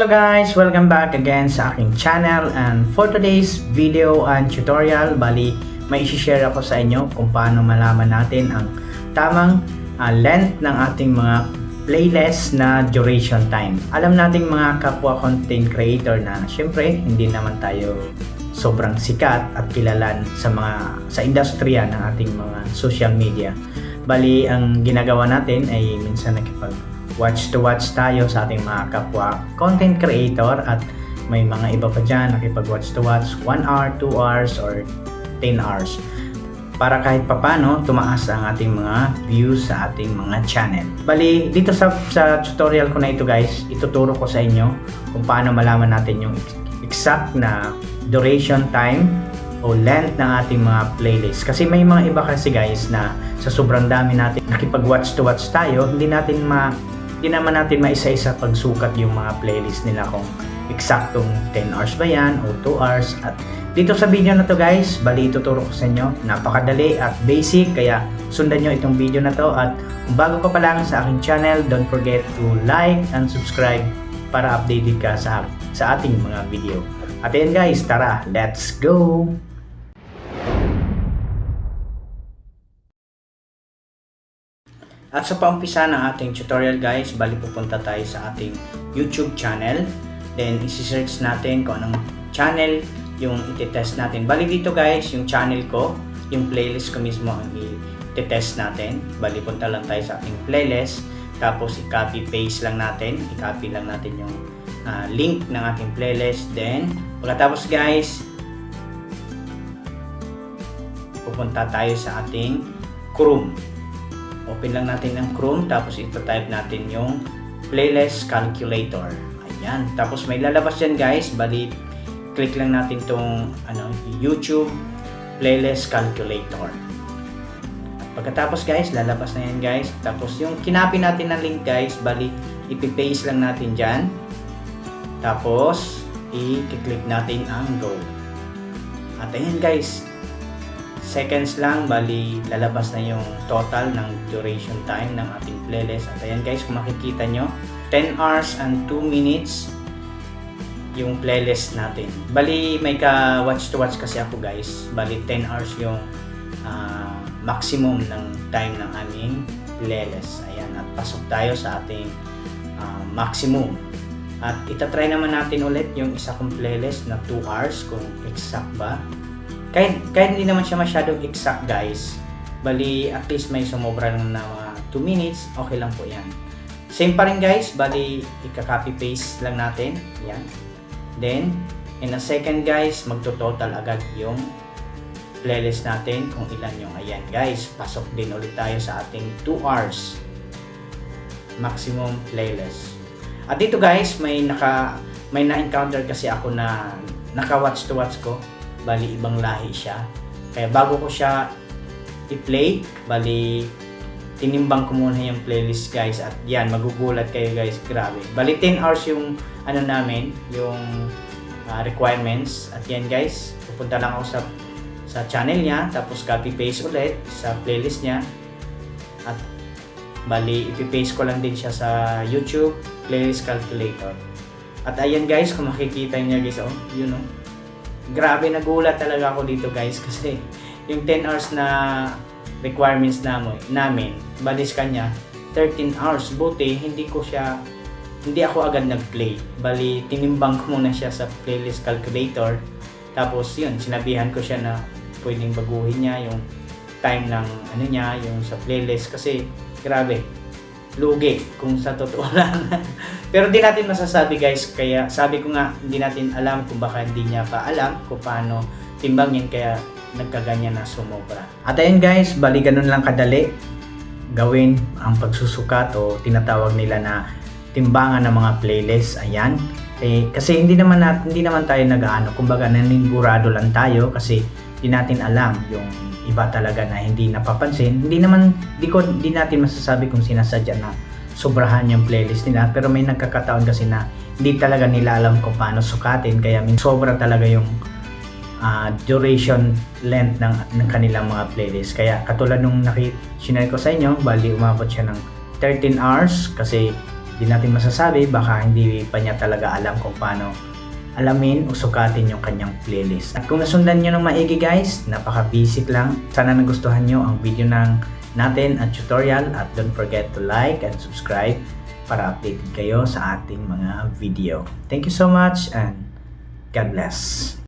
Hello guys! Welcome back again sa aking channel, and for today's video and tutorial, may isi-share ako sa inyo kung paano malaman natin ang tamang length ng ating mga playlist na duration time. Alam nating mga kapwa content creator na syempre hindi naman tayo sobrang sikat at kilalan sa industriya ng ating mga social media. Ang ginagawa natin ay minsan watch to watch tayo sa ating mga kapwa content creator, at may mga iba pa dyan nakipag-watch to watch 1 hour, 2 hours, or 10 hours para kahit papano tumaas ang ating mga views sa ating mga channel. Dito sa tutorial ko na ito guys, ituturo ko sa inyo kung paano malaman natin yung exact na duration time o length ng ating mga playlist. Kasi may mga iba kasi guys na sa sobrang dami natin nakipag-watch to watch tayo, hindi naman natin maisa-isa pagsukat yung mga playlist nila kung eksaktong 10 hours ba yan o 2 hours. At dito sa video na to guys, ituturo ko sa inyo, napakadali at basic, kaya sundan nyo itong video na to. At kung bago ka pa lang sa aking channel, don't forget to like and subscribe para updated ka sa ating mga video. At ayan guys, tara, let's go! At sa paumpisa ng ating tutorial guys, pupunta tayo sa ating YouTube channel. Then isi-search natin kung anong channel yung iti-test natin. Dito guys, yung channel ko, yung playlist ko mismo ang iti-test natin. Punta lang tayo sa ating playlist, tapos i-copy lang natin yung link ng ating playlist. Then pagkatapos guys, pupunta tayo sa ating Chrome. Open lang natin ng Chrome, tapos ito-type natin yung playlist calculator. Ayan. Tapos may lalabas dyan guys. Click lang natin tong YouTube playlist calculator. At pagkatapos guys, lalabas na yan guys. Tapos yung kinopy natin na link guys, ipi-paste lang natin dyan. Tapos i-click natin ang go. At ayan guys, seconds lang, lalabas na yung total ng duration time ng ating playlist. At ayan guys, kung makikita nyo, 10 hours and 2 minutes yung playlist natin. May ka-watch to watch kasi ako guys. 10 hours yung maximum ng time ng aming playlist. Ayan, at pasok tayo sa ating maximum. At itatry naman natin ulit yung isa kong playlist na 2 hours kung exact ba. Kahit hindi naman siya masyadong exact guys, at least may sumobra na mga 2 minutes, okay lang po yan. Same pa rin guys, ika-copy paste lang natin, yan. Then, in a second guys, magto-total agad yung playlist natin kung ilan yung ayan guys. Pasok din ulit tayo sa ating 2 hours maximum playlist. At dito guys, may na-encounter kasi ako na naka-watch to watch ko. Ibang lahi siya. Kaya bago ko siya i-play, tinimbang ko muna yung playlist guys. At yan, magugulat kayo guys, grabe. 10 hours yung namin, yung requirements. At yan guys, pupunta lang ako sa channel niya, tapos copy paste ulit sa playlist niya. At ipi-paste ko lang din siya sa YouTube playlist calculator. At ayan guys, kung makikita niyo guys, grabe, nagulat talaga ako dito guys, kasi yung 10 hours na requirements namin, sa kanya 13 hours. Buti hindi ako agad nag-play. Tinimbang ko muna siya sa playlist calculator. Tapos yun, sinabihan ko siya na pwedeng baguhin niya yung time ng yung sa playlist, kasi grabe, lugi kung sa totoo lang. Pero di natin masasabi guys, kaya sabi ko nga, hindi natin alam kung baka hindi niya pa alam kung paano timbangin, kaya nagkaganyan na sumobra. At ayun guys, ganun lang kadali gawin ang pagsusukat o tinatawag nila na timbangan ng mga playlist. Ayan. Kasi hindi naman tayo kumbaga naningurado lang tayo, kasi hindi natin alam yung iba talaga na hindi napapansin. Hindi natin masasabi kung sinasadya na sobrahan yung playlist nila, pero may nagkakataon kasi na hindi talaga nila alam kung paano sukatin, kaya sobra talaga yung duration length ng kanilang mga playlist. Kaya katulad nung share ko sa inyo, umabot siya ng 13 hours kasi Di natin masasabi, baka hindi pa niya talaga alam kung paano alamin o sukatin yung kanyang playlist. At kung nasundan nyo ng maigi guys, napaka-basic lang. Sana nagustuhan nyo ang video natin at tutorial, at don't forget to like and subscribe para updated kayo sa ating mga video. Thank you so much and God bless.